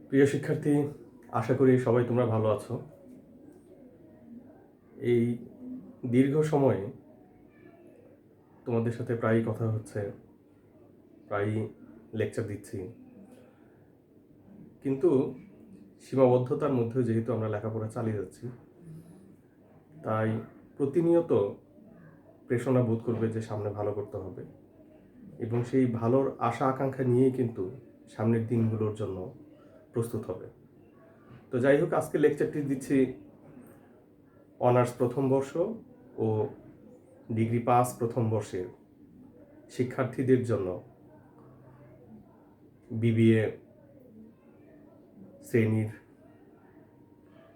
প্রিয় শিক্ষার্থী, আশা করি সবাই তোমরা ভালো আছো। এই দীর্ঘ সময়ে তোমাদের সাথে প্রায়ই কথা হচ্ছে, প্রায়ই লেকচার দিচ্ছি, কিন্তু সীমাবদ্ধতার মধ্যেও যেহেতু আমরা লেখাপড়া চালিয়ে যাচ্ছি, তাই প্রতিনিয়ত প্রেরণা বোধ করবে যে সামনে ভালো করতে হবে, এবং সেই ভালোর আশা আকাঙ্ক্ষা নিয়েই কিন্তু সামনের দিনগুলোর জন্য প্রস্তুত হবে। তো যাই হোক, আজকে লেকচারটি দিচ্ছি অনার্স প্রথম বর্ষ ও ডিগ্রি পাস প্রথম বর্ষের শিক্ষার্থীদের জন্য বিবিএ শ্রেণীর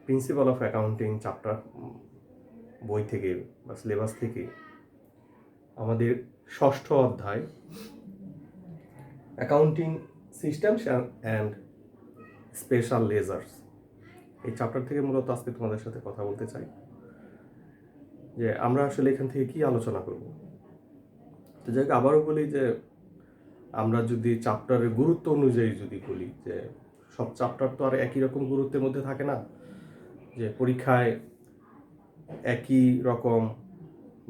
প্রিন্সিপাল অফ অ্যাকাউন্টিং চ্যাপ্টার বই থেকে বা সিলেবাস থেকে আমাদের ষষ্ঠ অধ্যায় accounting systems and special lasers, এই চ্যাপ্টার থেকে মূলত আজকে তোমাদের সাথে কথা বলতে চাই যে আমরা আসলে এখান থেকে কি আলোচনা করব। তো যাই হোক, আবারও বলি যে আমরা যদি চ্যাপ্টারের গুরুত্ব অনুযায়ী যদি বলি যে সব চ্যাপ্টার তো আর একই রকম গুরুত্বের মধ্যে থাকে না, যে পরীক্ষায় একই রকম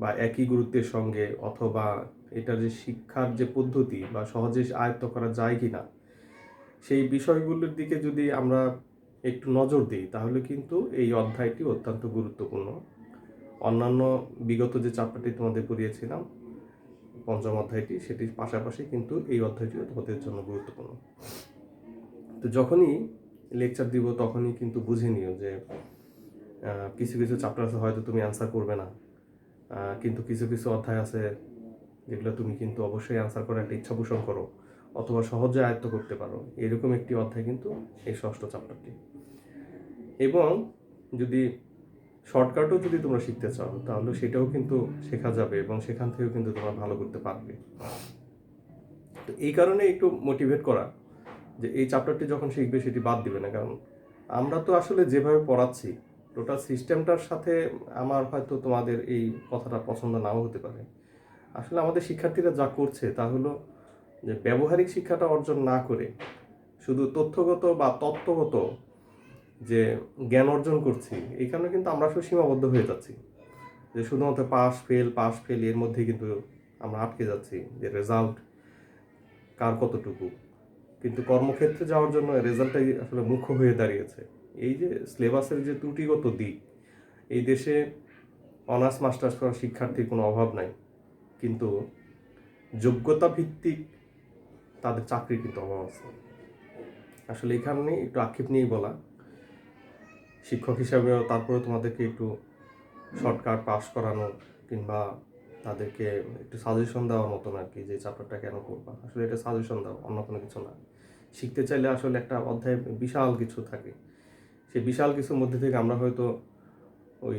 বা একই গুরুত্বের সঙ্গে, অথবা এটার যে শিক্ষার যে পদ্ধতি বা সহজে আয়ত্ত করা যায় কি না, সেই বিষয়গুলোর দিকে যদি আমরা একটু নজর দিই তাহলে কিন্তু এই অধ্যায়টি অত্যন্ত গুরুত্বপূর্ণ। অন্যান্য বিগত যে চ্যাপ্টারটি তোমাদের পড়িয়েছিলাম পঞ্চম অধ্যায়টি, সেটির পাশাপাশি কিন্তু এই অধ্যায়টিও তোমাদের জন্য গুরুত্বপূর্ণ। তো যখনই লেকচার দিব তখনই কিন্তু বুঝে নিও যে কিছু কিছু চ্যাপ্টার আছে হয়তো তুমি অ্যান্সার করবে না, কিন্তু কিছু কিছু অধ্যায় আছে যেগুলো তুমি কিন্তু অবশ্যই অ্যান্সার করার একটা ইচ্ছা পোষণ করো অথবা সহজে আয়ত্ত করতে পারো। এরকম একটি অধ্যায় কিন্তু এই ষষ্ঠ চ্যাপ্টারটি। এবং যদি শর্টকাটও যদি তোমরা শিখতে চাও তাহলে সেটাও কিন্তু শেখা যাবে এবং সেখান থেকেও কিন্তু তোমরা ভালো করতে পারবে। তো এই কারণে একটু মোটিভেট করা যে এই চ্যাপ্টারটি যখন শিখবে সেটি বাদ দিবে না, কারণ আমরা তো আসলে যেভাবে পড়াচ্ছি টোটাল সিস্টেমটার সাথে আমার হয়তো তোমাদের এই কথাটা পছন্দ নাও হতে পারে। আসলে আমাদের শিক্ষার্থীরা যা করছে তা হলো যে ব্যবহারিক শিক্ষাটা অর্জন না করে শুধু তথ্যগত বা তত্ত্বগত যে জ্ঞান অর্জন করছি, এই কারণে কিন্তু আমরা আসলে সীমাবদ্ধ হয়ে যাচ্ছি, যে শুধুমাত্র পাস ফেল এর মধ্যে কিন্তু আমরা আটকে যাচ্ছি, যে রেজাল্ট কার কতটুকু। কিন্তু কর্মক্ষেত্রে যাওয়ার জন্য রেজাল্টটাই আসলে মুখ্য হয়ে দাঁড়িয়েছে। এই যে সিলেবাসের যে ত্রুটিগত দিক, এই দেশে অনার্স মাস্টার্স করা শিক্ষার্থীর কোনো অভাব নাই, কিন্তু যোগ্যতা ভিত্তিক তাদের চাকরির কিন্তু অভাব আছে। আসলে এই কারণে একটু আক্ষেপ নিয়েই বলা, শিক্ষক হিসাবেও তারপরে তোমাদেরকে একটু শর্টকাট পাস করানো কিংবা তাদেরকে একটু সাজেশন দেওয়ার মতন আর কি, যে চ্যাপ্টারটা কেন করবা। আসলে এটা সাজেশন দাও, অন্য কোনো কিছু না। শিখতে চাইলে আসলে একটা অধ্যায়ে বিশাল কিছু থাকে, সেই বিশাল কিছুর মধ্যে থেকে আমরা হয়তো ওই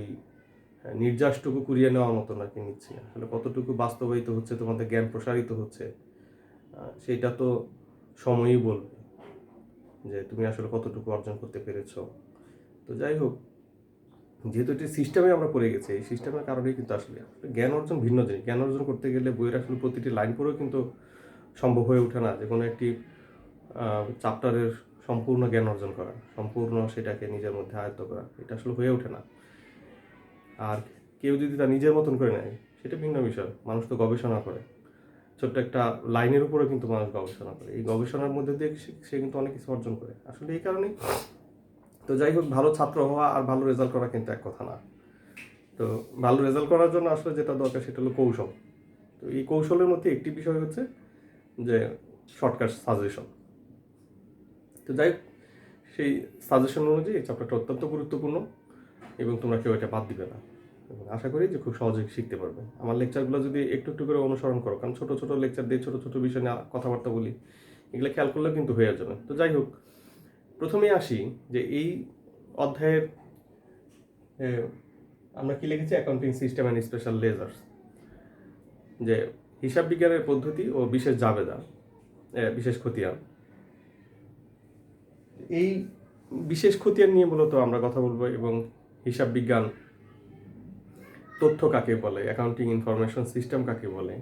নির্যাসটুকু কুড়িয়ে নেওয়ার মতন আর কি নিচ্ছি। আসলে কতটুকু বাস্তবায়িত হচ্ছে, তোমাদের জ্ঞান প্রসারিত হচ্ছে, সেটা তো সময়ই বলবে যে তুমি আসলে কতটুকু অর্জন করতে পেরেছো। তো যাই হোক, যেহেতু এটি সিস্টেমে আমরা পড়ে গেছি, এই সিস্টেমের কারণেই কিন্তু আসলে জ্ঞান অর্জন ভিন্ন জিনিস। জ্ঞান অর্জন করতে গেলে বইয়ের আসলে প্রতিটি লাইন পড়েও কিন্তু সম্ভব হয়ে ওঠে না যে কোনো একটি চ্যাপ্টারের সম্পূর্ণ জ্ঞান অর্জন করা, সম্পূর্ণ সেটাকে নিজের মধ্যে আয়ত্ত করা, এটা আসলে হয়ে ওঠে না। আর কেউ যদি তার নিজের মতন করে নেয় সেটা ভিন্ন বিষয়। মানুষ তো গবেষণা করে, ছোট্ট একটা লাইনের উপরে কিন্তু মানুষ গবেষণা করে, এই গবেষণার মধ্যে দিয়ে সে কিন্তু অনেক কিছু অর্জন করে। আসলে এই কারণেই তো যাই হোক, ভালো ছাত্র হওয়া আর ভালো রেজাল্ট করা কিন্তু এক কথা না। তো ভালো রেজাল্ট করার জন্য আসলে যেটা দরকার সেটা হলো কৌশল। তো এই কৌশলের মধ্যে একটি বিষয় হচ্ছে যে শর্টকাট সাজেশন। তো যাই হোক, সেই সাজেশন অনুযায়ী এই চ্যাপ্টারটা অত্যন্ত গুরুত্বপূর্ণ এবং তোমরা কেউ এটা বাদ দিবে না, এবং আশা করি যে খুব সহজে শিখতে পারবে। আমার লেকচারগুলো যদি একটু একটু করে অনুসরণ করো, কারণ ছোটো ছোটো লেকচার দিয়ে ছোটো ছোটো বিষয় নিয়ে কথাবার্তা বলি, এগুলো খেয়াল করলেও কিন্তু হয়ে যাবে। তো যাই হোক, প্রথমেই আসি যে এই অধ্যায়ের আমরা কি লিখেছি, accounting system and special lasers, যে হিসাব বিজ্ঞানের পদ্ধতি ও বিশেষ জাবেদা, বিশেষ খতিয়ান। এই বিশেষ খতিয়ান নিয়ে মূলত আমরা কথা বলবো, এবং হিসাব বিজ্ঞান তথ্য কাকে বলে, অ্যাকাউন্টিং ইনফরমেশন সিস্টেম কাকে বলে,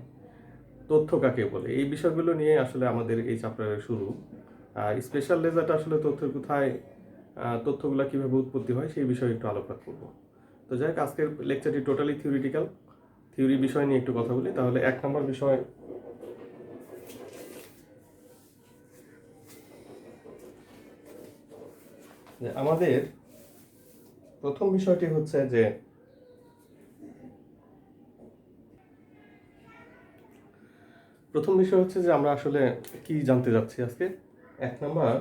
তথ্য কাকে বলে, এই বিষয়গুলো নিয়ে আসলে আমাদের এই চ্যাপ্টারের শুরু। আর স্পেশাল লেজারটা আসলে তথ্যের কোথায়, তথ্যগুলো কীভাবে উৎপত্তি হয় সেই বিষয়ে একটু আলোকপাত করব। তো যাই হোক, আজকের লেকচারটি টোটালি থিওরিটিক্যাল, থিওরি বিষয় নিয়ে একটু কথা বলি। তাহলে 1 নম্বর বিষয়, আমাদের প্রথম বিষয়টি হচ্ছে যে আমরা আসলে কি জানতে যাচ্ছি আজকে। 1 নম্বর,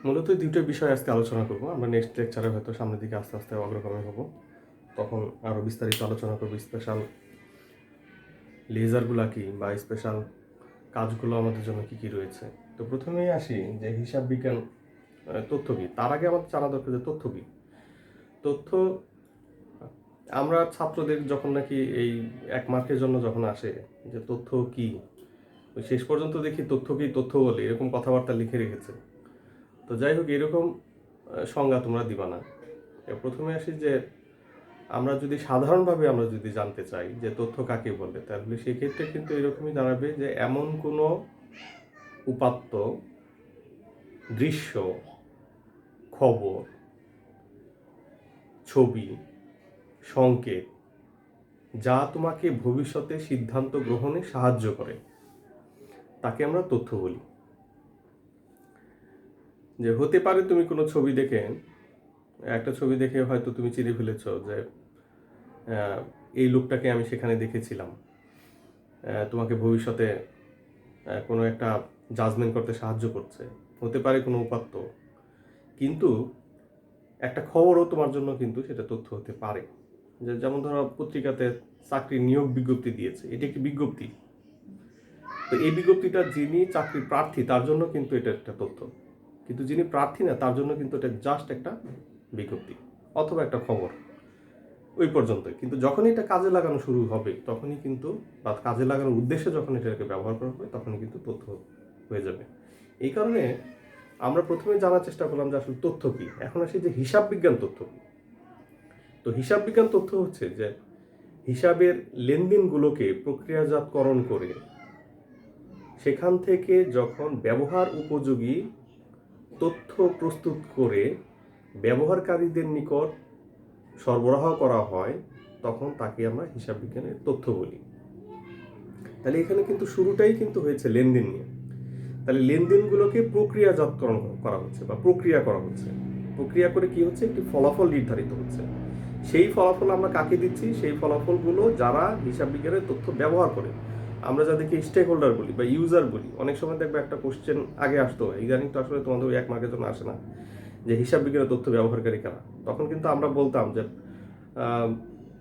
মূলত দুটো বিষয় আজকে আলোচনা করব। আমরা নেক্সট লেকচারে হয়তো সামনের দিকে আস্তে আস্তে অগ্রগামী হব, তখন আরও বিস্তারিত আলোচনা করব স্পেশাল লেজারগুলা কি বা স্পেশাল কাজগুলো আমাদের জন্য কি কি রয়েছে। তো প্রথমেই আসি যে হিসাব বিজ্ঞান তথ্য কি। তার আগে আমাদের জানা দরকার যে তথ্য কি। তথ্য, আমরা ছাত্রদের যখন নাকি এই 1 মার্কের জন্য যখন আসে যে তথ্য কি, ওই শেষ পর্যন্ত দেখি তথ্য কি, তথ্য বলে এরকম কথাবার্তা লিখে রেখেছে। তো যাই হোক, এরকম সংজ্ঞা তোমরা দিবা না। প্রথমে আসি যে আমরা যদি সাধারণভাবে আমরা যদি জানতে চাই যে তথ্য কাকে বলে, তাহলে সেক্ষেত্রে কিন্তু এরকমই দাঁড়াবে যে এমন কোনো উপাত্ত, দৃশ্য, খবর, ছবি, সংকেত যা তোমাকে ভবিষ্যতে সিদ্ধান্ত গ্রহণে সাহায্য করে, তাকে আমরা তথ্য বলি। যে হতে পারে তুমি কোনো ছবি দেখে, একটা ছবি দেখে হয়তো তুমি চিনে ফেলেছ যে এই লোকটাকে আমি সেখানে দেখেছিলাম, তোমাকে ভবিষ্যতে কোনো একটা জাজমেন্ট করতে সাহায্য করছে। হতে পারে কোনো উপাত্ত, কিন্তু একটা খবরও তোমার জন্য কিন্তু সেটা তথ্য হতে পারে। যে যেমন ধরো পত্রিকাতে চাকরির নিয়োগ বিজ্ঞপ্তি দিয়েছে, এটি একটি বিজ্ঞপ্তি। তো এই বিজ্ঞপ্তিটা যিনি চাকরির প্রার্থী তার জন্য কিন্তু এটা একটা তথ্য, কিন্তু যিনি প্রার্থী না তার জন্য কিন্তু এটা জাস্ট একটা বিজ্ঞপ্তি অথবা একটা খবর, ওই পর্যন্তই। কিন্তু যখন এটা কাজে লাগানো শুরু হবে তখনই কিন্তু, বা কাজে লাগানোর উদ্দেশ্যে যখন এটাকে ব্যবহার করা হবে তখনই কিন্তু তথ্য হয়ে যাবে। এই কারণে আমরা প্রথমে জানার চেষ্টা করলাম যে আসলে তথ্য কি। এখন আসি যে হিসাব বিজ্ঞান তথ্য কি। তো হিসাব বিজ্ঞান তথ্য হচ্ছে যে হিসাবের লেনদেনগুলোকে প্রক্রিয়াজাতকরণ করে সেখান থেকে যখন ব্যবহার উপযোগী তথ্য প্রস্তুত করে ব্যবহারকারীদের নিকট সরবরাহ করা হয়, তখন তাকে আমরা হিসাব বিজ্ঞানের তথ্য বলি। তাহলে এখানে কিন্তু শুরুটাই কিন্তু হয়েছে লেনদেন নিয়ে। তাহলে লেনদেনগুলোকে প্রক্রিয়াজাতকরণ করা হচ্ছে বা প্রক্রিয়া করা হচ্ছে। প্রক্রিয়া করে কি হচ্ছে, একটি ফলাফল নির্ধারিত হচ্ছে। সেই ফলাফল আমরা কাকে দিচ্ছি, সেই ফলাফলগুলো যারা হিসাব বিজ্ঞানের তথ্য ব্যবহার করে, আমরা যাদেরকে স্টেক হোল্ডার বলি বা ইউজার বলি। অনেক সময় দেখবে একটা কোশ্চেন আগে আসতো, ইদানিং তো আসলে তোমাদের ওই 1 মার্কের জন্য আসে না, যে হিসাব বিজ্ঞানের তথ্য ব্যবহারকারী কারা। তখন কিন্তু আমরা বলতাম যে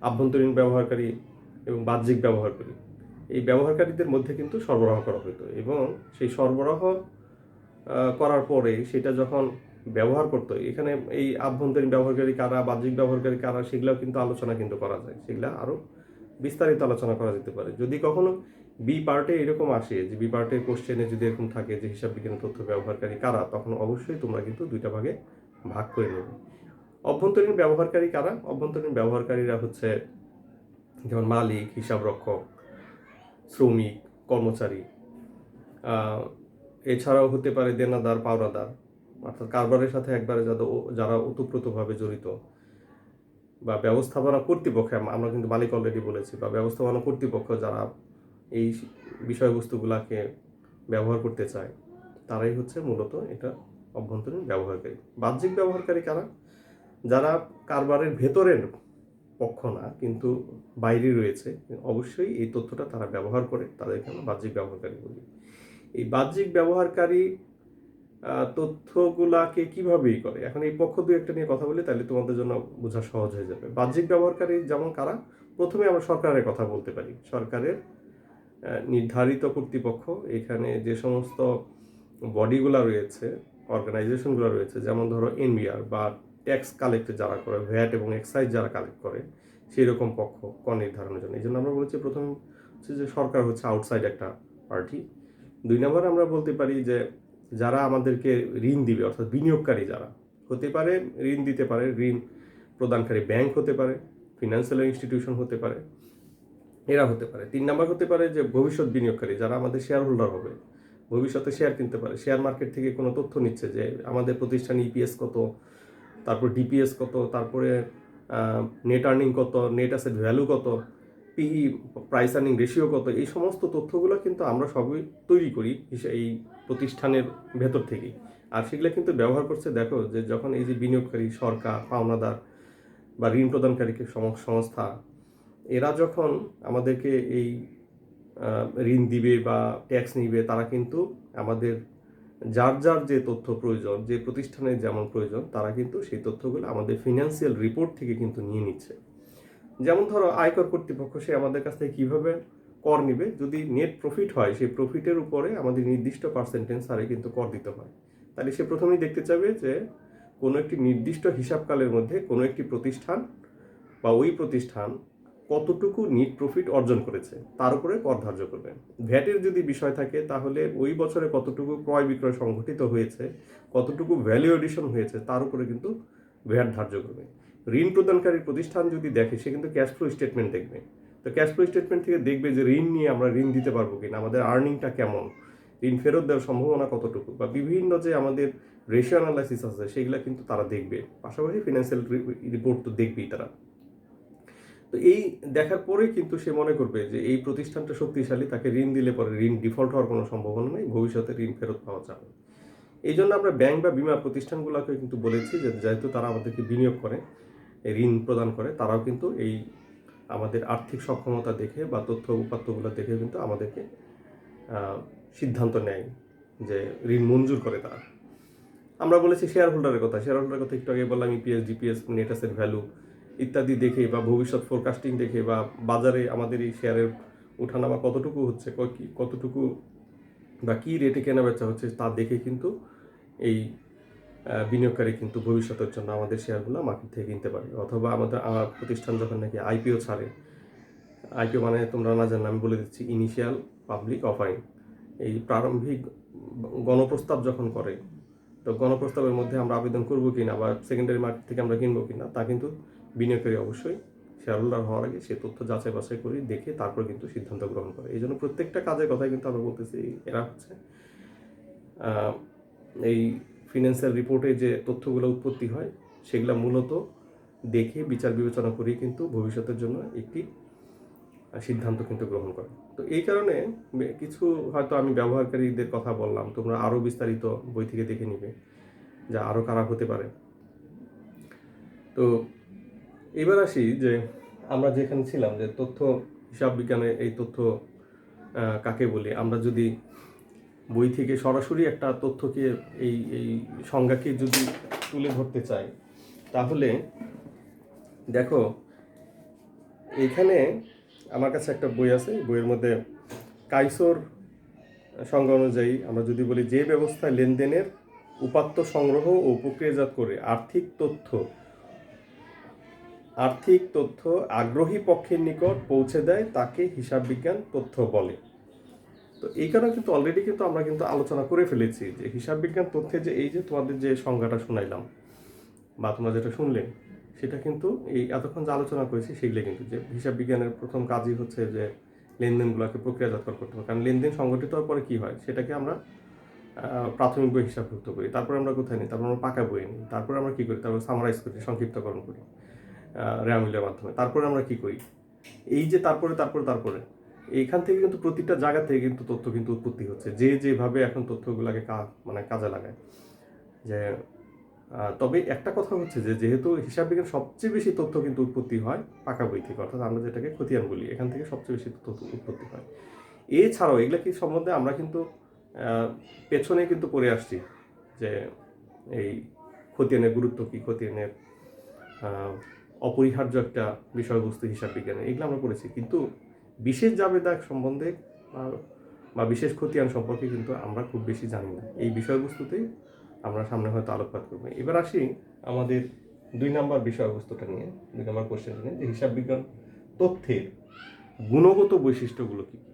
আভ্যন্তরীণ ব্যবহারকারী এবং বাহ্যিক ব্যবহারকারী, এই ব্যবহারকারীদের মধ্যে কিন্তু সরবরাহ করা হতো, এবং সেই সরবরাহ করার পরে সেটা যখন ব্যবহার করতো, এখানে এই আভ্যন্তরীণ ব্যবহারকারী কারা, বাহ্যিক ব্যবহারকারী কারা, সেগুলো কিন্তু আলোচনা কিন্তু করা যায়, সেগুলো আরও বিস্তারিত আলোচনা করা যেতে পারে। যদি কখনো বি পার্টে এরকম আসে যে বি পার্টের কোশ্চেনে যদি এরকম থাকে যে হিসাব বিজ্ঞানের তথ্য ব্যবহারকারী কারা, তখন অবশ্যই তোমরা কিন্তু 2টা ভাগে ভাগ করে নেবে। অভ্যন্তরীণ ব্যবহারকারী কারা? অভ্যন্তরীণ ব্যবহারকারীরা হচ্ছে যেমন মালিক, হিসাবরক্ষক, শ্রমিক, কর্মচারী, এছাড়াও হতে পারে দেনাদার, পাওনাদার, অর্থাৎ কারবারের সাথে একবারে যারা ওতপ্রোতভাবে জড়িত, বা ব্যবস্থাপনা কর্তৃপক্ষ, আমরা কিন্তু মালিক অলরেডি বলেছি, বা ব্যবস্থাপনা কর্তৃপক্ষ যারা এই বিষয়বস্তুগুলাকে ব্যবহার করতে চায়, তারাই হচ্ছে মূলত এটা অভ্যন্তরীণ ব্যবহারকারী। বাহ্যিক ব্যবহারকারী কারা? যারা কারবারের ভেতরের পক্ষ না, কিন্তু বাইরে রয়েছে, অবশ্যই এই তথ্যটা তারা ব্যবহার করে, তাদেরকে আমরা বাহ্যিক ব্যবহারকারী বলি। এই বাহ্যিক ব্যবহারকারী তথ্যগুলাকে কিভাবেই করে, এখন এই পক্ষ দুই একটা নিয়ে কথা বলি, তাহলে তোমাদের জন্য বোঝা সহজ হয়ে যাবে। বাহ্যিক ব্যবহারকারী যেমন কারা, প্রথমে আমরা সরকারের কথা বলতে পারি। সরকারের নির্ধারিত কর্তৃপক্ষ, এখানে যে সমস্ত বডিগুলো রয়েছে, অর্গানাইজেশনগুলো রয়েছে, যেমন ধরো এনবিআর বা ট্যাক্স কালেক্ট যারা করে, ভ্যাট এবং এক্সাইজ যারা কালেক্ট করে, সেই রকম পক্ষ কর নির্ধারণের জন্য। এই জন্য আমরা বলেছি প্রথম হচ্ছে যে সরকার হচ্ছে আউটসাইড একটা পার্টি। দুই নম্বর আমরা বলতে পারি যে যারা আমাদেরকে ঋণ দিবে, অর্থাৎ বিনিয়োগকারী যারা হতে পারে, ঋণ দিতে পারে, ঋণ প্রদানকারী ব্যাংক হতে পারে, ফিনান্সিয়াল ইনস্টিটিউশন হতে পারে, এরা হতে পারে। তিন নম্বর হতে পারে যে ভবিষ্যৎ বিনিয়োগকারী, যারা আমাদের শেয়ার হোল্ডার হবে, ভবিষ্যতে শেয়ার কিনতে পারে, শেয়ার মার্কেট থেকে কোনো তথ্য নিচ্ছে যে আমাদের প্রতিষ্ঠান ইপিএস কত, তারপর ডিপিএস কত, তারপরে নেট আর্নিং কত, নেট অ্যাসেট ভ্যালু কত, পিই প্রাইস আর্নিং রেশিও কত, এই সমস্ত তথ্যগুলো কিন্তু আমরা সবই তৈরি করি এই প্রতিষ্ঠানের ভেতর থেকেই। আর সেগুলো কিন্তু ব্যবহার করছে, দেখো যে যখন এই যে বিনিয়োগকারী, সরকার, পাওনাদার বা ঋণ প্রদানকারীকে সংস্থা, এরা যখন আমাদেরকে এই ঋণ দিবে বা ট্যাক্স নিবে, তারা কিন্তু আমাদের যার যার যে তথ্য প্রয়োজন, যে প্রতিষ্ঠানের যেমন প্রয়োজন, তারা কিন্তু সেই তথ্যগুলো আমাদের ফিনান্সিয়াল রিপোর্ট থেকে কিন্তু নিয়ে নিচ্ছে। যেমন ধরো আয়কর কর্তৃপক্ষ, সে আমাদের কাছ থেকে কীভাবে কর নিবে, যদি নেট প্রফিট হয়, সেই প্রফিটের উপরে আমাদের নির্দিষ্ট পার্সেন্টেজ হারে কিন্তু কর দিতে হয়। তাহলে সে প্রথমেই দেখতে চাবে যে কোনো একটি নির্দিষ্ট হিসাবকালের মধ্যে কোনো একটি প্রতিষ্ঠান বা ওই প্রতিষ্ঠান কতটুকু নেট প্রফিট অর্জন করেছে, তার উপরে কর ধার্য করবে। ভ্যাটের যদি বিষয় থাকে, তাহলে ওই বছরে কতটুকু ক্রয় বিক্রয় সংঘটিত হয়েছে, কতটুকু ভ্যালু এডিশন হয়েছে, তার উপরে কিন্তু ভ্যাট ধার্য করবে। ঋণ প্রদানকারী প্রতিষ্ঠান যদি দেখে, সে কিন্তু ক্যাশ ফ্লো স্টেটমেন্ট দেখবে। তো ক্যাশ ফ্লো স্টেটমেন্ট থেকে দেখবে যে ঋণ নিয়ে আমরা ঋণ দিতে পারবো কিনা, আমাদের আর্নিংটা কেমন, ঋণ ফেরত দেওয়ার সম্ভাবনা কতটুকু, বা বিভিন্ন যে আমাদের রেশিও অ্যানালাইসিস আছে সেগুলো কিন্তু তারা দেখবে। পাশাপাশি ফিনান্সিয়াল রিপোর্ট তো দেখবেই তারা। তো এই দেখার পরে কিন্তু সে মনে করবে যে এই প্রতিষ্ঠানটা শক্তিশালী, তাকে ঋণ দিলে পরে ঋণ ডিফল্ট হওয়ার কোনো সম্ভাবনা নেই, ভবিষ্যতে ঋণ ফেরত পাওয়া যাবে। এই জন্য আমরা ব্যাংক বা বিমা প্রতিষ্ঠানগুলোকে কিন্তু বলেছি যে যেহেতু তারা আমাদেরকে বিনিয়োগ করে, ঋণ প্রদান করে, তারাও কিন্তু এই আমাদের আর্থিক সক্ষমতা দেখে বা তথ্য উপাত্তগুলো দেখে কিন্তু আমাদেরকে সিদ্ধান্ত নেয় যে ঋণ মঞ্জুর করে তারা। আমরা বলেছি শেয়ার হোল্ডারের কথা, শেয়ার হোল্ডারের কথা একটু আগে বললাম, EPS, DPS, net asset value ইত্যাদি দেখে বা ভবিষ্যৎ ফোরকাস্টিং দেখে বা বাজারে আমাদের এই শেয়ারের ওঠানামা কতটুকু হচ্ছে, কতটুকু বা কী রেটে কেনা বেচা হচ্ছে, তা দেখে কিন্তু এই বিনিয়োগকারী কিন্তু ভবিষ্যতের জন্য আমাদের শেয়ারগুলো মার্কেট থেকে কিনতে পারে। অথবা আমাদের প্রতিষ্ঠান যখন নাকি আইপিও ছাড়ে, আইপিও মানে তোমরা না জানলে আমি বলে দিচ্ছি, ইনিশিয়াল পাবলিক অফারিং, এই প্রারম্ভিক গণপ্রস্তাব যখন করে, তো গণপ্রস্তাবের মধ্যে আমরা আবেদন করবো কিনা বা সেকেন্ডারি মার্কেট থেকে আমরা কিনবো কিনা, তা কিন্তু বিনিয়োগকারী অবশ্যই শেয়ার হোল্ডার হওয়ার আগে সে তথ্য যাচাই বাছাই করে দেখে তারপর কিন্তু সিদ্ধান্ত গ্রহণ করে। এই জন্য প্রত্যেকটা কাজের কথাই কিন্তু আমরা বলতেছি, এরা হচ্ছে এই ফিনান্সিয়াল রিপোর্টে যে তথ্যগুলো উৎপত্তি হয়, সেগুলো মূলত দেখে বিচার বিবেচনা করেই কিন্তু ভবিষ্যতের জন্য একটি সিদ্ধান্ত কিন্তু গ্রহণ করে। তো এই কারণে কিছু হয়তো আমি ব্যবহারকারীদের কথা বললাম, তোমরা আরও বিস্তারিত বই থেকে দেখে নিবে যা আরও খারাপ হতে পারে। তো এবার আসি যে আমরা যেখানে ছিলাম, যে তথ্য হিসাব বিজ্ঞানে এই তথ্য কাকে বলি। আমরা যদি বই থেকে সরাসরি একটা তথ্যকে এই এই সংজ্ঞাকে যদি তুলে ধরতে চাই, তাহলে দেখো এইখানে আমার কাছে একটা বই আছে, বইয়ের মধ্যে কাইসোর সংজ্ঞা অনুযায়ী আমরা যদি বলি, যে ব্যবস্থায় লেনদেনের উপাত্ত সংগ্রহ ও প্রক্রিয়াজাত করে আর্থিক তথ্য আগ্রহী পক্ষের নিকট পৌঁছে দেয়, তাকে হিসাব বিজ্ঞান তথ্য বলে। তো এই কারণে কিন্তু অলরেডি কিন্তু আমরা কিন্তু আলোচনা করে ফেলেছি যে হিসাব বিজ্ঞান তথ্যে যে এই যে তোমাদের যে সংজ্ঞাটা শুনাইলাম বা তোমরা যেটা শুনলে, সেটা কিন্তু এই এতক্ষণ যে আলোচনা করেছি সেগুলো কিন্তু, যে হিসাব বিজ্ঞানের প্রথম কাজই হচ্ছে যে লেনদেনগুলোকে প্রক্রিয়াজাত করতে হবে। কারণ লেনদেন সংগঠিত হওয়ার পরে কী হয়, সেটাকে আমরা প্রাথমিক বই হিসাবভুক্ত করি, তারপরে আমরা কোথায় নিই, তারপর আমরা পাকা বই নিই, তারপরে আমরা কী করি, তারপর সামারাইজ করি, সংক্ষিপ্তকরণ করি রেয়ামিলের মাধ্যমে, তারপরে আমরা কী করি, এই যে তারপরে এইখান থেকে কিন্তু প্রতিটা জায়গা থেকে কিন্তু তথ্য কিন্তু উৎপত্তি হচ্ছে, যে যেভাবে এখন তথ্যগুলোকে কাজে লাগায়। যে তবে একটা কথা হচ্ছে যে যেহেতু হিসাব বিজ্ঞান সবচেয়ে বেশি তথ্য কিন্তু উৎপত্তি হয় পাকা বই থেকে, অর্থাৎ আমরা যেটাকে খতিয়ান বলি, এখান থেকে সবচেয়ে বেশি তথ্য উৎপত্তি হয়। এছাড়াও এগুলা কি সম্বন্ধে আমরা কিন্তু পেছনে কিন্তু পড়ে আসছি যে এই খতিয়ানের গুরুত্ব কী, খতিয়ানের অপরিহার্য একটা বিষয়বস্তু হিসাব বিজ্ঞানের, এগুলো আমরা পড়েছি। কিন্তু বিশেষ জাবেদা সম্বন্ধে বা বিশেষ খতিয়ান সম্পর্কে কিন্তু আমরা খুব বেশি জানি না। এই বিষয়বস্তুতেই আমরা সামনে হয়তো আলোকপাত করবো। এবার আসি আমাদের 2 নম্বর বিষয়বস্তুটা নিয়ে, 2 নম্বর কোশ্চেনটা নিয়ে, যে হিসাব বিজ্ঞান তথ্যের গুণগত বৈশিষ্ট্যগুলো কী কী।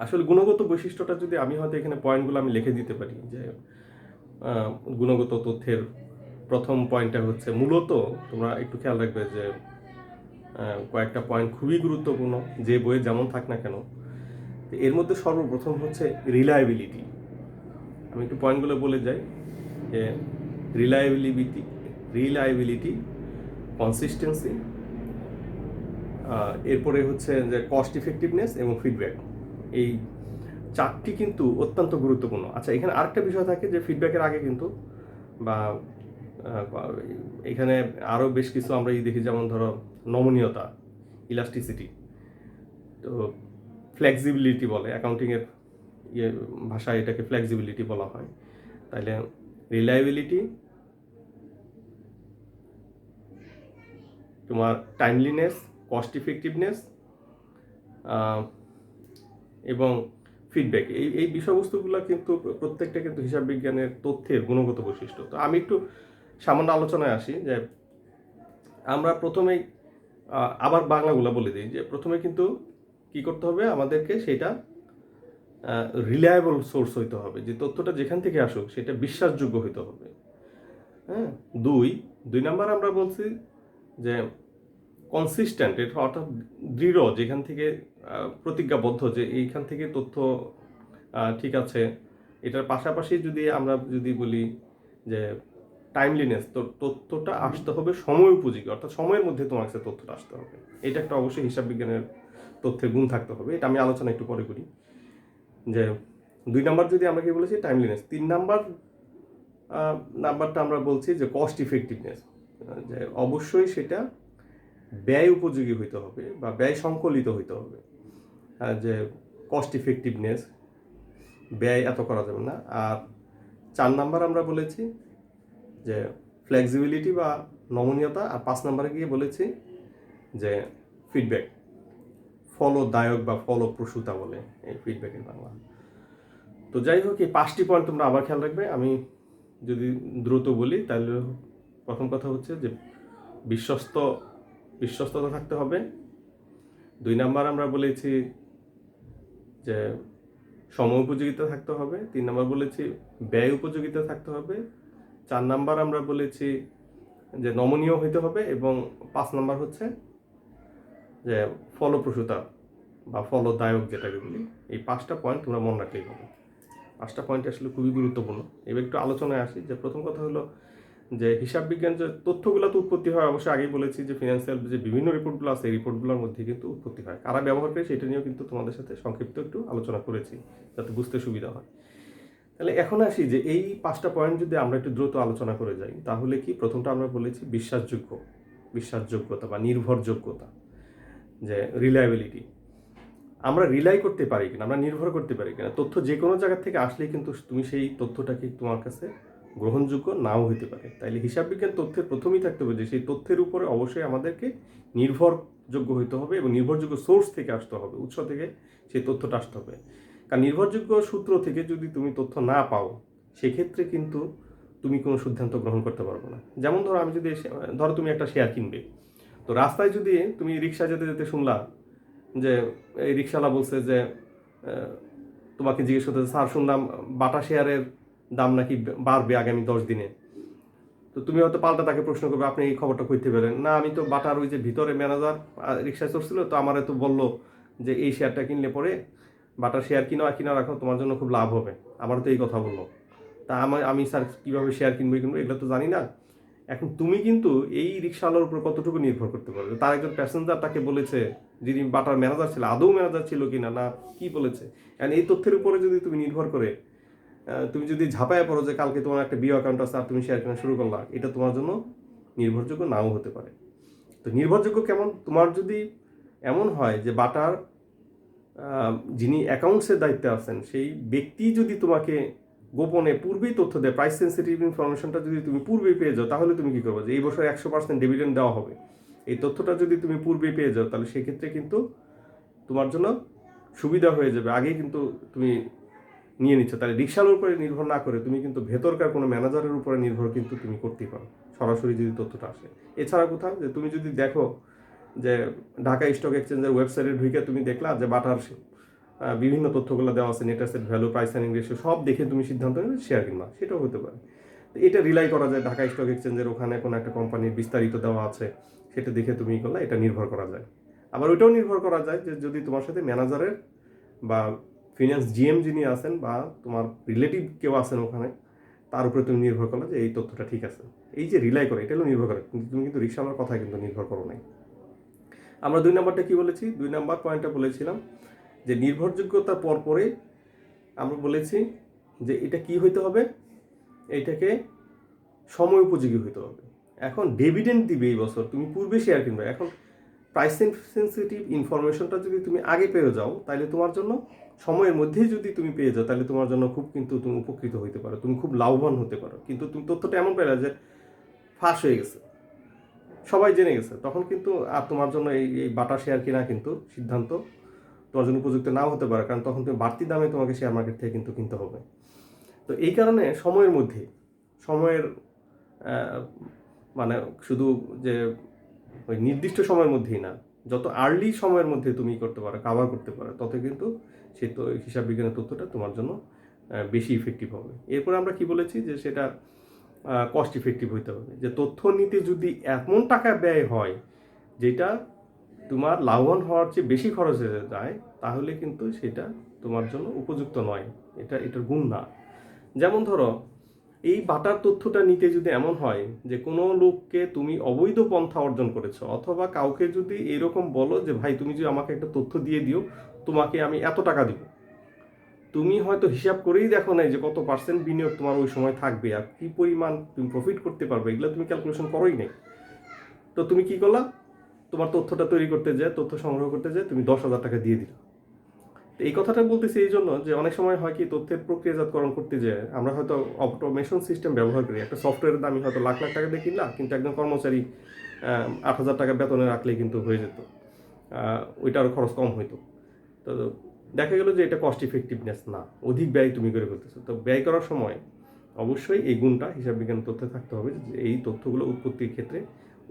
আসলে গুণগত বৈশিষ্ট্যটা যদি আমি হয়তো এখানে পয়েন্টগুলো আমি লিখে দিতে পারি যে গুণগত তথ্যের প্রথম পয়েন্টটা হচ্ছে, মূলত তোমরা একটু খেয়াল রাখবে যে কয়েকটা পয়েন্ট খুবই গুরুত্বপূর্ণ, যে বইয়ে যেমন থাক না কেন। এর মধ্যে সর্বপ্রথম হচ্ছে রিলায়েবিলিটি। আমি একটু পয়েন্টগুলো বলে যাই যে রিলায়েবিলিটি, কনসিস্টেন্সি, এরপরে হচ্ছে যে কস্ট ইফেক্টিভনেস এবং ফিডব্যাক। এই 4টি কিন্তু অত্যন্ত গুরুত্বপূর্ণ। আচ্ছা, এখানে আরেকটা বিষয় থাকে যে ফিডব্যাকের আগে কিন্তু বা এখানে আরও বেশ কিছু আমরা দেখি, যেমন ধরো নমনীয়তা, ইলাস্টিসিটি, তো ফ্লেক্সিবিলিটি বলে, অ্যাকাউন্টিংয়ের ভাষায় এটাকে ফ্লেক্সিবিলিটি বলা হয়। তাইলে রিলায়েবিলিটি, তোমার টাইমলিনেস, কস্ট ইফেক্টিভনেস এবং ফিডব্যাক, এই বিষয়বস্তুগুলো কিন্তু প্রত্যেকটা কিন্তু হিসাব বিজ্ঞানের তথ্যের গুণগত বৈশিষ্ট্য। তো আমি একটু সামান্য আলোচনায় আসি যে আমরা প্রথমেই আবার বাংলাগুলো বলে দিই যে প্রথমে কিন্তু কি করতে হবে আমাদেরকে, সেটা রিলায়েবল সোর্স হইতে হবে, যে তথ্যটা যেখান থেকে আসুক সেটা বিশ্বাসযোগ্য হইতে হবে। হ্যাঁ, দুই নাম্বার আমরা বলছি যে কনসিস্টেন্ট, এটা অর্থাৎ দৃঢ়, যেখান থেকে প্রতিজ্ঞাবদ্ধ যে এইখান থেকে তথ্য ঠিক আছে। এটার পাশাপাশি আমরা যদি বলি যে টাইমলিনেস, তো তথ্যটা আসতে হবে সময় উপযোগী, অর্থাৎ সময়ের মধ্যে তোমার কাছে তথ্যটা আসতে হবে। এটা একটা অবশ্যই হিসাব বিজ্ঞানের তথ্যের গুণ থাকতে হবে। এটা আমি আলোচনা একটু পরে করি। যে 2 নাম্বার যদি আমরা কি বলেছি, টাইমলিনেস। 3 নাম্বারটা আমরা বলছি যে কস্ট ইফেক্টিভনেস, যে অবশ্যই সেটা ব্যয় উপযোগী হইতে হবে বা ব্যয় সংকলিত হইতে হবে। যে কস্ট ইফেক্টিভনেস, ব্যয় এত করা যাবে না। আর 4 নাম্বার আমরা বলেছি যে ফ্লেক্সিবিলিটি বা নমনীয়তা। আর 5 নাম্বারে গিয়ে বলেছি যে ফিডব্যাক, ফলদায়ক বা ফলপ্রসূতা বলে এই ফিডব্যাকের বাংলা। তো যাই হোক, এই 5টি পয়েন্ট তোমরা আবার খেয়াল রাখবে। আমি যদি দ্রুত বলি তাহলে প্রথম কথা হচ্ছে যে বিশ্বস্ততা থাকতে হবে। 2 নাম্বার আমরা বলেছি যে সময় উপযোগিতা থাকতে হবে। 3 নাম্বার বলেছি ব্যয় উপযোগিতা থাকতে হবে। 4 নাম্বার আমরা বলেছি যে নমনীয় হইতে হবে। এবং 5 নাম্বার হচ্ছে যে ফলপ্রসূতা বা ফলদায়ক, যেটাকে বলি। এই 5টা পয়েন্ট তোমরা মনে রাখলেই হবে। 5টা পয়েন্ট আসলে খুবই গুরুত্বপূর্ণ। এবার একটু আলোচনায় আসি। যে প্রথম কথা হলো যে হিসাব বিজ্ঞান যে তথ্যগুলো তো উৎপত্তি হয়, অবশ্যই আগেই বলেছি যে ফিনান্সিয়াল যে বিভিন্ন রিপোর্টগুলো আছে, এই রিপোর্টগুলোর মধ্যে কিন্তু উৎপত্তি হয়। কারা ব্যবহার করে সেটা নিয়েও কিন্তু তোমাদের সাথে সংক্ষিপ্ত একটু আলোচনা করেছি, যাতে বুঝতে সুবিধা হয়। তাহলে এখন আসি যে এই 5টা পয়েন্ট যদি আমরা একটু দ্রুত আলোচনা করে যাই, তাহলে কি প্রথমটা আমরা বলেছি বিশ্বাসযোগ্যতা বা নির্ভরযোগ্যতা, যে রিলায়েবিলিটি। আমরা রিলাই করতে পারি কিনা, আমরা নির্ভর করতে পারি কিনা। তথ্য যে কোনো জায়গা থেকে আসলেই কিন্তু তুমি সেই তথ্যটাকে তোমার কাছে গ্রহণযোগ্য নাও হতে পারে। তাইলে হিসাব বিজ্ঞান তথ্যের প্রথমেই থাকতে হবে যে সেই তথ্যের উপরে অবশ্যই আমাদেরকে নির্ভরযোগ্য হইতে হবে এবং নির্ভরযোগ্য সোর্স থেকে আসতে হবে, উৎস থেকে সেই তথ্যটা আসতে হবে। কারণ নির্ভরযোগ্য সূত্র থেকে যদি তুমি তথ্য না পাও, সেক্ষেত্রে কিন্তু তুমি কোনো সিদ্ধান্ত গ্রহণ করতে পারবে না। যেমন ধরো তুমি একটা শেয়ার কিনবে, তো রাস্তায় যদি তুমি রিক্সা যেতে যেতে শুনলা যে এই রিক্সাওয়ালা বলছে যে তোমাকে জিজ্ঞেস করতে, স্যার শুনলাম বাটা শেয়ারের দাম নাকি বাড়বে আগামী 10 দিনে। তো তুমি হয়তো পাল্টা তাকে প্রশ্ন করবে, আপনি এই খবরটা কইতে পারেন না, আমি তো বাটার ওই যে ভিতরে ম্যানেজার রিক্সায় চড়ছিল, তো আমার তো বললো যে এই শেয়ারটা কিনলে পরে বাটার শেয়ার কিনা রাখো, তোমার জন্য খুব লাভ হবে, আমার তো এই কথা বললো। তা আমি স্যার কীভাবে শেয়ার কিনবো এগুলো তো জানি না। এখন তুমি কিন্তু এই রিক্সাওয়ালার উপর কতটুকু নির্ভর করতে পারবে। তার একজন প্যাসেঞ্জার তাকে বলেছে, যিনি বাটার ম্যানেজার ছিল, আদৌ ম্যানেজার ছিল কিনা না কি বলেছে, কারণ এই তথ্যের উপরে যদি তুমি নির্ভর করে তুমি যদি ঝাঁপায় পড়ো যে কালকে তোমার একটা বিও অ্যাকাউন্ট আছে আর তুমি শেয়ার কেনা শুরু করলা, এটা তোমার জন্য নির্ভরযোগ্য নাও হতে পারে। তো নির্ভরযোগ্য কেমন? তোমার যদি এমন হয় যে বাটার যিনি অ্যাকাউন্টসের দায়িত্বে আছেন সেই ব্যক্তি যদি তোমাকে গোপনে পূর্বেই তথ্য দেয়, প্রাইস সেন্সিটিভ ইনফরমেশনটা যদি তুমি পূর্বেই পেয়ে যাও, তাহলে তুমি কী করবো? যে এই বছর 100% ডিভিডেন্ড দেওয়া হবে, এই তথ্যটা যদি তুমি পূর্বেই পেয়ে যাও, তাহলে সেক্ষেত্রে কিন্তু তোমার জন্য সুবিধা হয়ে যাবে। আগেই কিন্তু তুমি নিয়ে নিচ্ছ, তাহলে রিক্সার উপরে নির্ভর না করে তুমি কিন্তু ভেতরকার কোনো ম্যানেজারের উপরে নির্ভর কিন্তু তুমি করতেই পারো, সরাসরি যদি তথ্যটা আসে। এছাড়া কোথাও যে তুমি যদি দেখো যে ঢাকা স্টক এক্সচেঞ্জের ওয়েবসাইটে ঢুকে তুমি দেখলা যে বাটার বিভিন্ন তথ্যগুলো দেওয়া আছে, net asset value, price earning ratio সব দেখে তুমি সিদ্ধান্ত নেবে শেয়ার কিনবা, সেটাও হতে পারে। এটা রিলাই করা যায় ঢাকা স্টক এক্সচেঞ্জের ওখানে কোনো একটা কোম্পানির বিস্তারিত দেওয়া আছে, সেটা দেখে তুমি করলা, এটা নির্ভর করা যায়। আবার ওইটাও নির্ভর করা যায় যে যদি তোমার সাথে ম্যানেজারের বা ফিনান্স জিএম যিনি আছেন বা তোমার রিলেটিভ কেউ আছেন ওখানে, তার উপরে তুমি নির্ভর করলে যে এই তথ্যটা ঠিক আছে। এই যে রিলাই করে, এটা হলো নির্ভর করে, কিন্তু তুমি কিন্তু রিক্সাওয়ালার কথায় কিন্তু নির্ভর করো নাই। আমরা 2 নম্বরটা কি বলেছি? 2 নম্বর পয়েন্টটা বলেছিলাম যে নির্ভরযোগ্যতার পরে আমরা বলেছি যে এটা কি হইতে হবে, এইটাকে সময় উপযোগী হইতে হবে। এখন ডিভিডেন্ড দিবে এই বছর, তুমি পূর্বে শেয়ার কিনবে। এখন প্রাইস সেন্সিটিভ ইনফরমেশনটা যদি তুমি আগে পেয়ে যাও, তাহলে তোমার জন্য সময়ের মধ্যেই যদি তুমি পেয়ে যাও, তাহলে তোমার জন্য খুব কিন্তু তুমি উপকৃত হইতে পারো, তুমি খুব লাভবান হতে পারো। কিন্তু তুমি তথ্যটা এমন পেলে যে ফাঁস হয়ে গেছে, সবাই জেনে গেছে, তখন কিন্তু আর তোমার জন্য এই বাটা শেয়ার কিনা কিন্তু সিদ্ধান্ত তোমার জন্য উপযুক্ত নাও হতে পারে, কারণ তখন তুমি বাড়তি দামে তোমাকে শেয়ার মার্কেট থেকে কিন্তু কিনতে হবে। তো এই কারণে সময়ের মধ্যে, সময়ের মানে শুধু যে ওই নির্দিষ্ট সময়ের মধ্যেই না, যত আর্লি সময়ের মধ্যে তুমি করতে পারো, কাভার করতে পারো, তত কিন্তু সেই তো হিসাব বিজ্ঞানের তথ্যটা তোমার জন্য বেশি ইফেক্টিভ হবে। এরপরে আমরা কি বলেছি যে সেটা কস্ট ইফেক্টিভ হইতে হবে, যে তথ্য নিতে যদি এমন টাকা ব্যয় হয় যেটা তোমার লাভবান হওয়ার চেয়ে বেশি খরচ হয়ে যায়, তাহলে কিন্তু সেটা তোমার জন্য উপযুক্ত নয়, এটার গুণ না। যেমন ধরো এই বাটার তথ্যটা নিতে যদি এমন হয় যে কোনো লোককে তুমি অবৈধ পন্থা অর্জন করেছো, অথবা কাউকে যদি এরকম বলো যে ভাই তুমি যদি আমাকে একটা তথ্য দিয়ে দিও, তোমাকে আমি এত টাকা দিব, তুমি হয়তো হিসাব করেই দেখো নাই যে কত পার্সেন্ট বিনিয়োগ তোমার ওই সময় থাকবে আর কি পরিমাণ তুমি প্রফিট করতে পারবে, এগুলো তুমি ক্যালকুলেশন করোই নাই। তো তুমি কি করলা? তোমার তথ্যটা তৈরি করতে যায়, তথ্য সংগ্রহ করতে যায়, তুমি 10,000 টাকা দিয়ে দিলা। এই কথাটা বলতেছি এই জন্য যে অনেক সময় হয় কি, তথ্যের প্রক্রিয়াজাতকরণ করতে যায় আমরা হয়তো অটোমেশন সিস্টেম ব্যবহার করি, একটা সফটওয়্যারের দামই হয়তো লাখ লাখ টাকা দিয়ে কিনলাম, কিন্তু একজন কর্মচারী 8,000 টাকা বেতনে রাখলেই কিন্তু হয়ে যেত, ওইটার খরচ কম হইতো। তো দেখা গেল যে এটা কস্ট ইফেক্টিভনেস না, অধিক ব্যয় তুমি করে ফেলতেছো। তো ব্যয় করার সময় অবশ্যই এই গুণটা হিসাব বিজ্ঞান তথ্যে থাকতে হবে যে এই তথ্যগুলো উৎপত্তির ক্ষেত্রে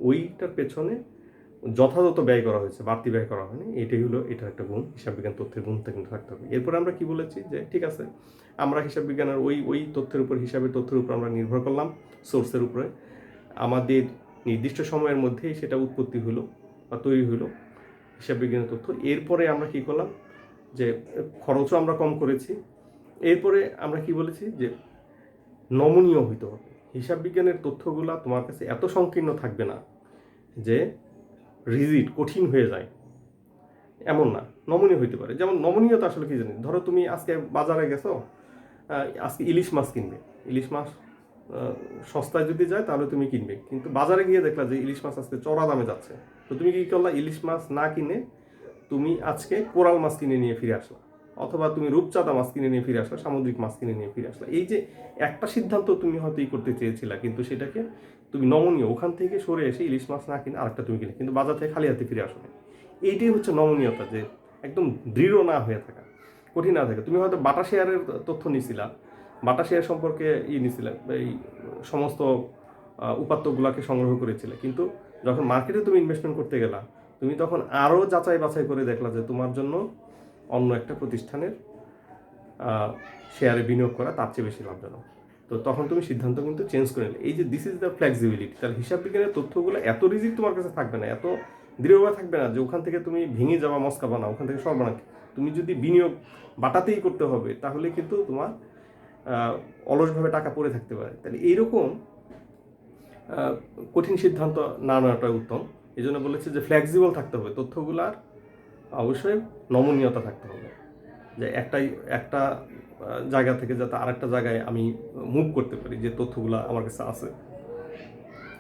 ওইটার পেছনে যথাযথ ব্যয় করা হয়েছে, বাড়তি ব্যয় করা হয়নি, এটাই হলো এটার একটা গুণ, হিসাব বিজ্ঞান তথ্যের গুণটা কিন্তু থাকতে হবে। এরপরে আমরা কি বলেছি যে ঠিক আছে, আমরা হিসাব বিজ্ঞানের ওই তথ্যের উপর, হিসাবের তথ্যের উপর আমরা নির্ভর করলাম, সোর্সের উপরে, আমাদের নির্দিষ্ট সময়ের মধ্যেই সেটা উৎপত্তি হলো বা তৈরি হলো হিসাব বিজ্ঞানের তথ্য। এরপরে আমরা কি করলাম যে খরচও আমরা কম করেছি। এরপরে আমরা কি বলেছি যে নমনীয় হইতে হবে, হিসাব বিজ্ঞানের তথ্যগুলা তোমার কাছে এত সংকীর্ণ থাকবে না যে রিজিড, কঠিন হয়ে যায়, এমন না, নমনীয় হইতে পারে। যেমন নমনীয়তা আসলে কি জানি, ধরো তুমি আজকে বাজারে গেছো, আজকে ইলিশ মাছ কিনবে, ইলিশ মাছ সস্তায় যদি যায় তাহলে তুমি কিনবে, কিন্তু বাজারে গিয়ে দেখলা যে ইলিশ মাছ আজকে চড়া দামে যাচ্ছে, তো তুমি কি করলা? ইলিশ মাছ না কিনে তুমি আজকে কোরাল মাছ কিনে নিয়ে ফিরে আসলা, অথবা তুমি রূপচাঁদা মাছ কিনে নিয়ে ফিরে আসলা, সামুদ্রিক মাছ কিনে নিয়ে ফিরে আসলা। এই যে একটা সিদ্ধান্ত তুমি হয়তো করতে চেয়েছিলা, কিন্তু সেটাকে তুমি নমনীয়, ওখান থেকে সরে এসে ইলিশ মাছ না কিনে আরেকটা তুমি কিনে, কিন্তু বাজার থেকে খালি হাতে ফিরে আসো না। এইটাই হচ্ছে নমনীয়তা, যে একদম দৃঢ় না হয়ে থাকা, কঠিন না থাকে। তুমি হয়তো বাটা শেয়ারের তথ্য নিছিলা, বাটা শেয়ার সম্পর্কে নিছিলা, এই সমস্ত উপাত্তগুলোকে সংগ্রহ করেছিলে, কিন্তু যখন মার্কেটে তুমি ইনভেস্টমেন্ট করতে গেলা, তুমি তখন আরও যাচাই বাছাই করে দেখলা যে তোমার জন্য অন্য একটা প্রতিষ্ঠানের শেয়ারে বিনিয়োগ করা তার চেয়ে বেশি লাভজনক। তো তখন তুমি সিদ্ধান্ত কিন্তু চেঞ্জ করে নিলে। এই যে দিস ইজ দ্য ফ্লেক্সিবিলিটি, তাহলে হিসাব বিজ্ঞানের তথ্যগুলো এত রিজিড তোমার কাছে থাকবে না, এত দৃঢ়ভাবে থাকবে না যে ওখান থেকে তুমি ভেঙে যাওয়া মস্কা বানাও, ওখান থেকে সব বানা। তুমি যদি বিনিয়োগ বাটাতেই করতে হবে, তাহলে কিন্তু তোমার অলসভাবে টাকা পড়ে থাকতে পারে। তাহলে এইরকম কঠিন সিদ্ধান্ত না নেওয়াটাই উত্তম। এই জন্য বলেছে যে ফ্লেক্সিবল থাকতে হবে, তথ্যগুলার অবশ্যই নমনীয়তা থাকতে হবে। যে একটা জায়গা থেকে যাতে আরেকটা জায়গায় আমি মুভ করতে পারি, যে তথ্যগুলো আমার কাছে আছে।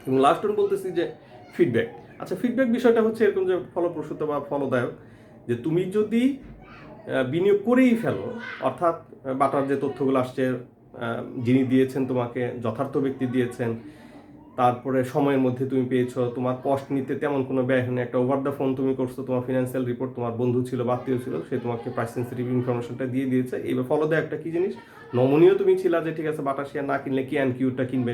এবং লাস্ট অন বলতেছি যে ফিডব্যাক। আচ্ছা, ফিডব্যাক বিষয়টা হচ্ছে এরকম যে ফলপ্রসূ বা ফলদায়ক, যে তুমি যদি বিনিয়োগ করেই ফেলো, অর্থাৎ বাটার যে তথ্যগুলো আসছে, যিনি দিয়েছেন তোমাকে যথার্থ ব্যক্তি দিয়েছেন, তারপরে সময়ের মধ্যে তুমি পেয়েছো, তোমার কস্ট নিতে তেমন কোনো ব্যয় হয়নি, একটা ওভার দ্য ফোন তুমি করছো, তোমার ফিনান্সিয়াল রিপোর্ট তোমার বন্ধু ছিল বা আত্মীয় ছিল, সে তোমাকে প্রাইস সেন্সিটিভ ইনফরমেশনটা দিয়ে দিয়েছে। এইবার ফলদায়ক একটা কি জিনিস, নমনীয় তুমি ছিলা যে ঠিক আছে বাটা শেয়ার না কিনলে কি অ্যান্ড কিউটা কিনবে,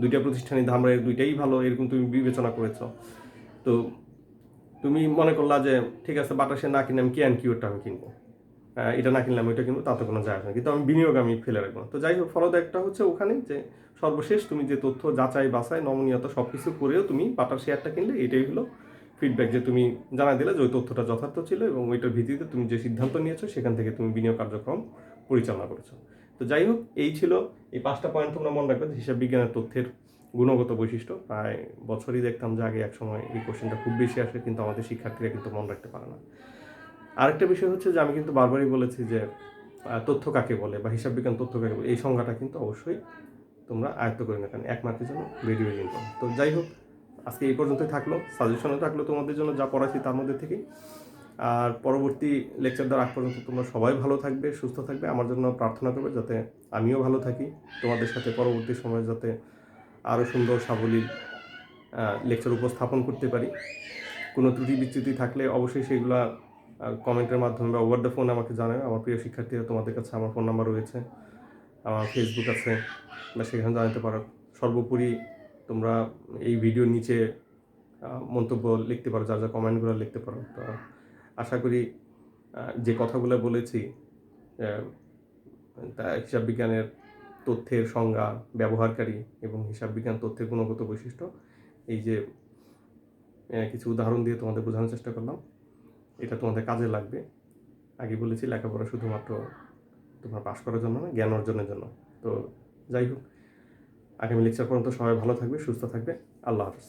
দুইটা প্রতিষ্ঠানই ধামরাই, দুইটাই ভালো, এরকম তুমি বিবেচনা করেছো। তো তুমি মনে করলা যে ঠিক আছে বাটা শেয়ার না কিনে আমি কি অ্যান্ড কিউটা আমি কিনবো, এটা না কিনলাম ওইটা কিনবো, তাতে কোনো যায় আসে না, কিন্তু আমি বিনিয়োগ আমি ফেলে রাখবো না। তো যাই হোক, ফলদায়কটা হচ্ছে ওখানে যে সর্বশেষ তুমি যে তথ্য যাচাই বাছাই নমনীয়তা সব কিছু করেও তুমি বাটার শেয়ারটা কিনলে, এটাই হলো ফিডব্যাক, যে তুমি জানাই দিলে যে ওই তথ্যটা যথার্থ ছিল এবং ওইটার ভিত্তিতে তুমি যে সিদ্ধান্ত নিয়েছো সেখান থেকে তুমি বিনিয়োগ কার্যক্রম পরিচালনা করেছো। তো যাই হোক, এই ছিল এই 5টা পয়েন্ট তোমরা মনে রাখবে। হিসাব বিজ্ঞানের তথ্যের গুণগত বৈশিষ্ট্য প্রায় বছরই দেখতাম যে আগে এক সময় এই কোশ্চেনটা খুব বেশি আসে, কিন্তু আমাদের শিক্ষার্থীরা কিন্তু মনে রাখতে পারে না। আরেকটা বিষয় হচ্ছে যে আমি কিন্তু বারবারই বলেছি যে তথ্য কাকে বলে বা হিসাব বিজ্ঞান তথ্য কাকে বলে, এই সংজ্ঞাটা কিন্তু অবশ্যই তোমরা আয়ত্ত করে নেবেন, এক মার্কের জন্য ভেরি ভেরি ইম্পর্টেন্ট। তো যাই হোক, আজকে এই পর্যন্তই থাকলো, সাজেশনও থাকলো তোমাদের জন্য যা পড়াচ্ছি তার মধ্যে থেকেই। আর পরবর্তী লেকচার দেওয়ার আগ পর্যন্ত তোমরা সবাই ভালো থাকবে, সুস্থ থাকবে, আমার জন্য প্রার্থনা করবে যাতে আমিও ভালো থাকি, তোমাদের সাথে পরবর্তী সময়ে যাতে আরও সুন্দর সাবলীল লেকচার উপস্থাপন করতে পারি। কোনো ত্রুটি বিচ্যুতি থাকলে অবশ্যই সেগুলো কমেন্টের মাধ্যমে বা ওভার দ্য ফোন আমাকে জানাবে। আমার প্রিয় শিক্ষার্থীরা, তোমাদের কাছে আমার ফোন নাম্বার রয়েছে, আমার ফেসবুক আছে, বা সেখানে জানাতে পারো। সর্বোপরি তোমরা এই ভিডিওর নিচে মন্তব্য লিখতে পারো, যা যা কমেন্টগুলো লিখতে পারো। তো আশা করি যে কথাগুলো বলেছি, তা হিসাব বিজ্ঞানের তথ্যের সংজ্ঞা, ব্যবহারকারী এবং হিসাব বিজ্ঞান তথ্যের গুণগত বৈশিষ্ট্য, এই যে কিছু উদাহরণ দিয়ে তোমাদের বোঝানোর চেষ্টা করলাম, এটা তোমাদের কাজে লাগবে। আগে বলেছি লেখাপড়া শুধুমাত্র তোমার পাশ করার জন্য না, জ্ঞান অর্জনের জন্য। তো যাই হোক, আগামী লেকচার পর্যন্ত সবাই ভালো থাকবে, সুস্থ থাকবে। আল্লাহ হাফেজ।